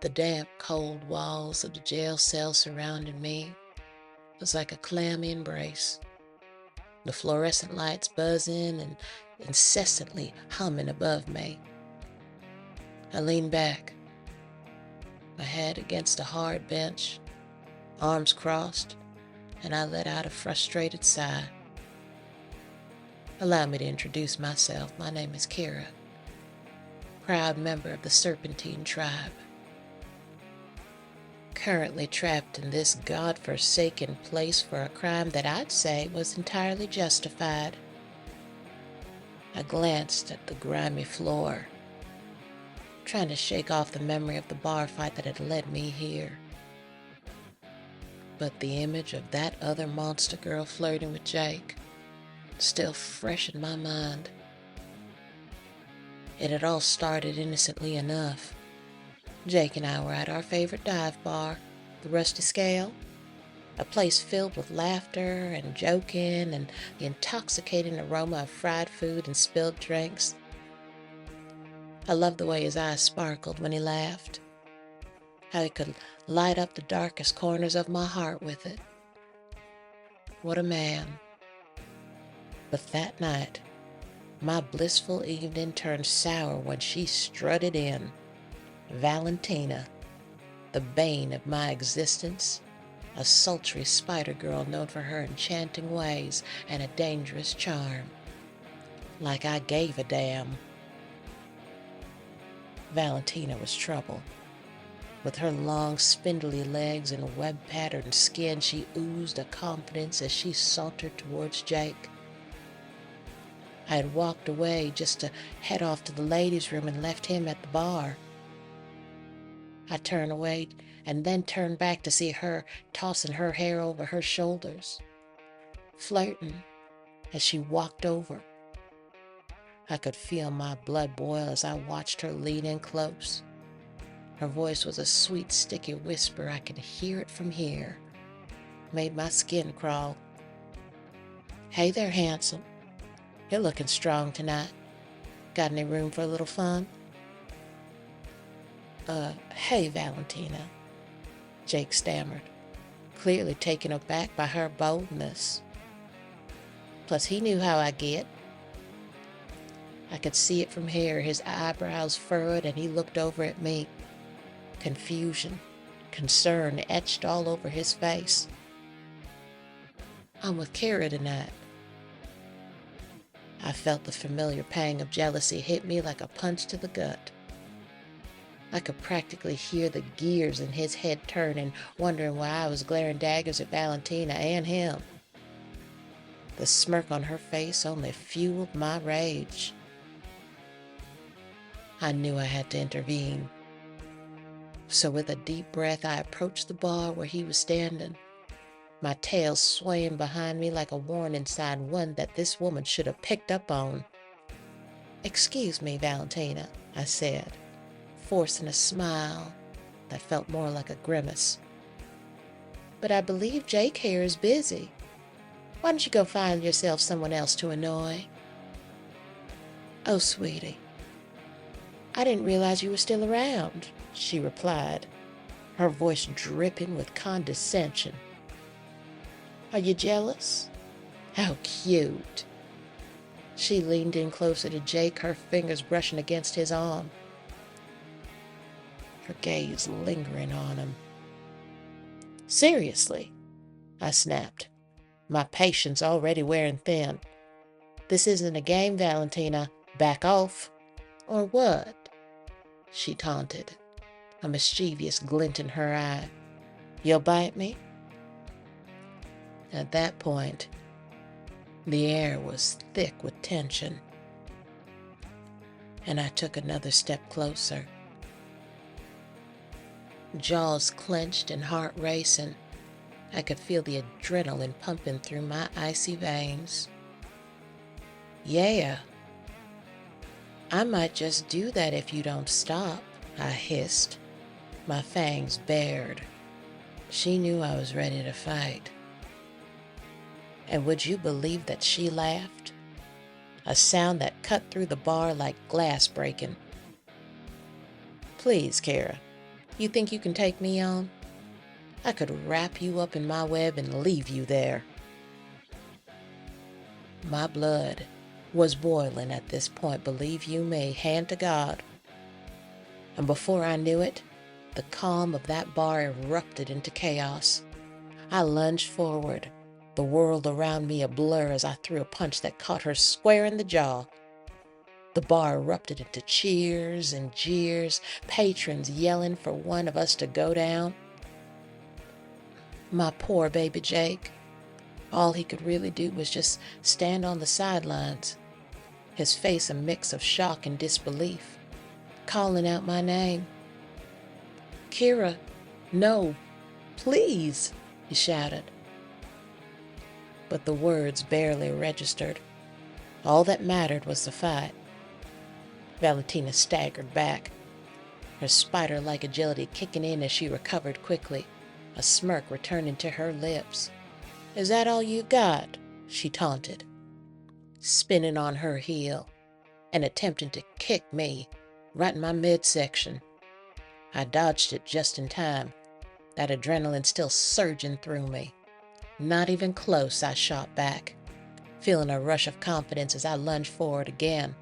The damp, cold walls of the jail cell surrounding me was like a clammy embrace. The fluorescent lights buzzing and incessantly humming above me. I leaned back, my head against a hard bench, arms crossed, and I let out a frustrated sigh. Allow me to introduce myself. My name is Kira, proud member of the Serpentine tribe. Currently trapped in this God-forsaken place for a crime that I'd say was entirely justified. I glanced at the grimy floor, trying to shake off the memory of the bar fight that had led me here. But the image of that other monster girl flirting with Jake, still fresh in my mind. It had all started innocently enough. Jake and I were at our favorite dive bar, the Rusty Scale, a place filled with laughter and joking and the intoxicating aroma of fried food and spilled drinks. I loved the way his eyes sparkled when he laughed, how he could light up the darkest corners of my heart with it. What a man. But that night, my blissful evening turned sour when she strutted in. Valentina, the bane of my existence, a sultry spider girl known for her enchanting ways and a dangerous charm. Like I gave a damn. Valentina was trouble. With her long, spindly legs and web-patterned skin, she oozed a confidence as she sauntered towards Jake. I had walked away just to head off to the ladies' room and left him at the bar. I turned away and then turned back to see her tossing her hair over her shoulders, flirting as she walked over. I could feel my blood boil as I watched her lean in close. Her voice was a sweet, sticky whisper. I could hear it from here. Made my skin crawl. Hey there, handsome. You're looking strong tonight. Got any room for a little fun? Hey, Valentina, Jake stammered, clearly taken aback by her boldness. Plus, he knew how I get. I could see it from here, his eyebrows furrowed, and he looked over at me. Confusion, concern etched all over his face. I'm with Kara tonight. I felt the familiar pang of jealousy hit me like a punch to the gut. I could practically hear the gears in his head turning, wondering why I was glaring daggers at Valentina and him. The smirk on her face only fueled my rage. I knew I had to intervene. So with a deep breath, I approached the bar where he was standing, my tail swaying behind me like a warning sign, one that this woman should have picked up on. "Excuse me, Valentina," I said, forcing a smile that felt more like a grimace. "But I believe Jake here is busy. Why don't you go find yourself someone else to annoy?" "Oh, sweetie, I didn't realize you were still around," she replied, her voice dripping with condescension. "Are you jealous? How cute." She leaned in closer to Jake, her fingers brushing against his arm, her gaze lingering on him. "Seriously," I snapped, my patience already wearing thin. "This isn't a game, Valentina. Back off." "Or what?" she taunted, a mischievous glint in her eye. "You'll bite me?" At that point, the air was thick with tension, and I took another step closer. Jaws clenched and heart racing, I could feel the adrenaline pumping through my icy veins. "Yeah, I might just do that if you don't stop," I hissed, my fangs bared. She knew I was ready to fight. And would you believe that she laughed? A sound that cut through the bar like glass breaking. "Please, Kara, You think you can take me on? I could wrap you up in my web and leave you there. My blood was boiling at this point, believe you me, hand to God. And before I knew it, the calm of that bar erupted into chaos. I lunged forward, the world around me a blur as I threw a punch that caught her square in the jaw. The bar erupted into cheers and jeers, patrons yelling for one of us to go down. My poor baby Jake. All he could really do was just stand on the sidelines, his face a mix of shock and disbelief, calling out my name. "Kira, no, please," he shouted. But the words barely registered. All that mattered was the fight. Valentina staggered back, her spider-like agility kicking in as she recovered quickly, a smirk returning to her lips. "Is that all you got?" she taunted, spinning on her heel and attempting to kick me right in my midsection. I dodged it just in time, that adrenaline still surging through me. Not even close, I shot back, feeling a rush of confidence as I lunged forward again.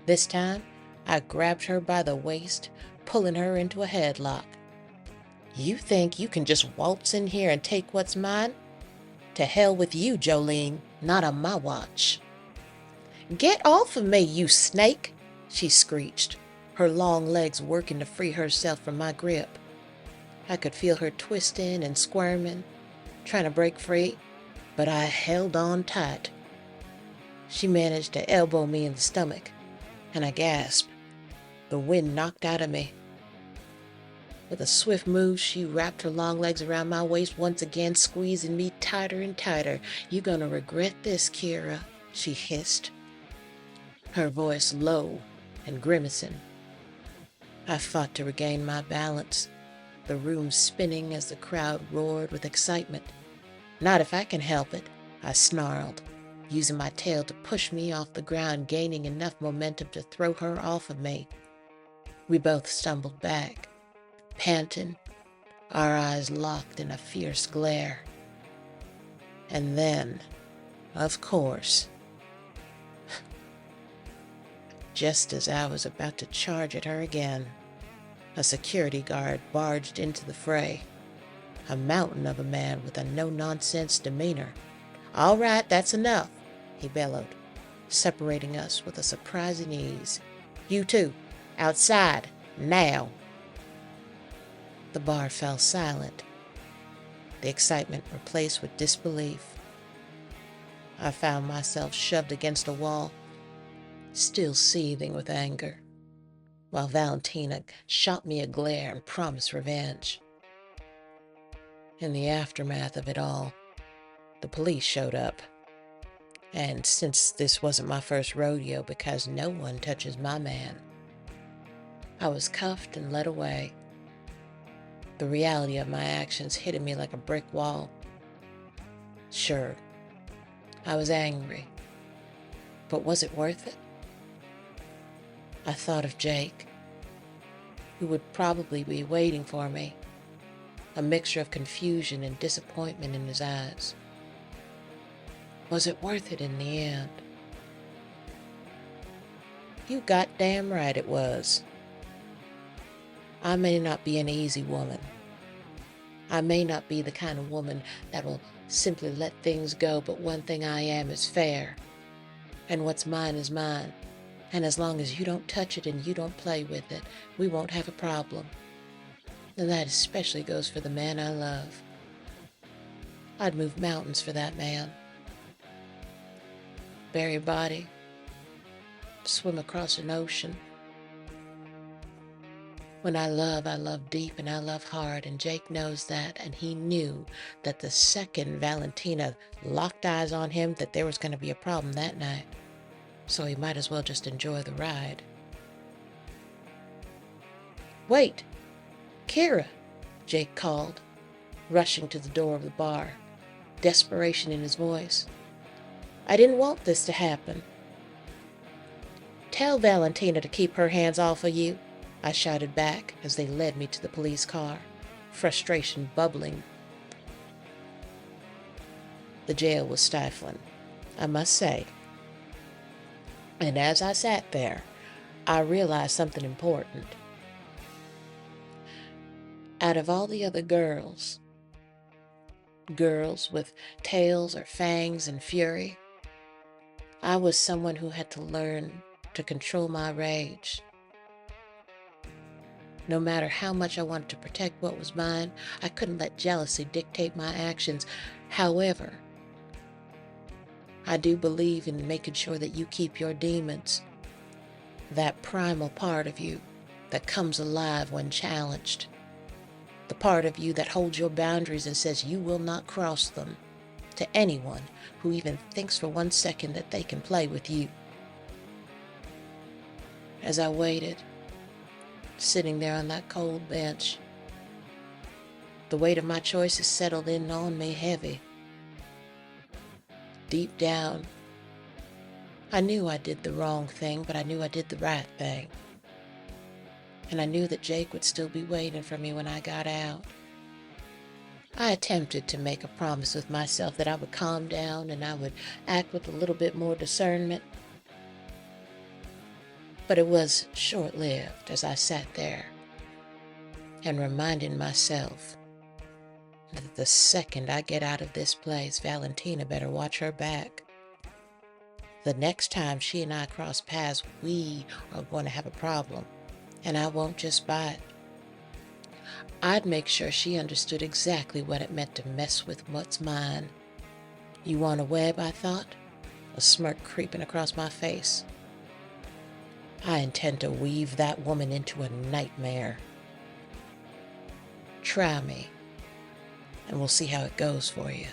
This time, I grabbed her by the waist, pulling her into a headlock. "You think you can just waltz in here and take what's mine? To hell with you, Jolene, not on my watch." "Get off of me, you snake," she screeched, her long legs working to free herself from my grip. I could feel her twisting and squirming, trying to break free, but I held on tight. She managed to elbow me in the stomach, and I gasped. The wind knocked out of me. With a swift move, she wrapped her long legs around my waist, once again squeezing me tighter and tighter. "You're gonna regret this, Kira," she hissed, her voice low and grimacing. I fought to regain my balance, the room spinning as the crowd roared with excitement. "Not if I can help it," I snarled, using my tail to push me off the ground, gaining enough momentum to throw her off of me. We both stumbled back, panting, our eyes locked in a fierce glare. And then, of course, just as I was about to charge at her again, a security guard barged into the fray, a mountain of a man with a no-nonsense demeanor. "All right, that's enough," he bellowed, separating us with a surprising ease. "You two, outside, now." The bar fell silent, the excitement replaced with disbelief. I found myself shoved against a wall, still seething with anger, while Valentina shot me a glare and promised revenge. In the aftermath of it all, the police showed up. And since this wasn't my first rodeo, because no one touches my man, I was cuffed and led away, the reality of my actions hitting me like a brick wall. Sure, I was angry, but was it worth it? I thought of Jake, who would probably be waiting for me, a mixture of confusion and disappointment in his eyes. Was it worth it in the end? You goddamn right it was. I may not be an easy woman. I may not be the kind of woman that will simply let things go, but one thing I am is fair. And what's mine is mine. And as long as you don't touch it and you don't play with it, we won't have a problem. And that especially goes for the man I love. I'd move mountains for that man. Bury a body, swim across an ocean. When I love deep and I love hard, and Jake knows that, and he knew that the second Valentina locked eyes on him that there was going to be a problem that night, so he might as well just enjoy the ride. "Wait, Kira," Jake called, rushing to the door of the bar, desperation in his voice. "I didn't want this to happen. Tell Valentina to keep her hands off of you. I shouted back as they led me to the police car, frustration bubbling. The jail was stifling, I must say. And as I sat there, I realized something important. Out of all the other girls with tails or fangs and fury, I was someone who had to learn to control my rage. No matter how much I wanted to protect what was mine, I couldn't let jealousy dictate my actions. However, I do believe in making sure that you keep your demons, that primal part of you that comes alive when challenged, the part of you that holds your boundaries and says you will not cross them to anyone who even thinks for 1 second that they can play with you. As I waited, sitting there on that cold bench, the weight of my choices settled in on me heavy. Deep down, I knew I did the wrong thing, but I knew I did the right thing. And I knew that Jake would still be waiting for me when I got out. I attempted to make a promise with myself that I would calm down and I would act with a little bit more discernment. But it was short-lived as I sat there and reminding myself that the second I get out of this place, Valentina better watch her back. The next time she and I cross paths, we are going to have a problem, and I won't just bite. I'd make sure she understood exactly what it meant to mess with what's mine. You want a web, I thought, a smirk creeping across my face. I intend to weave that woman into a nightmare. Try me, and we'll see how it goes for you.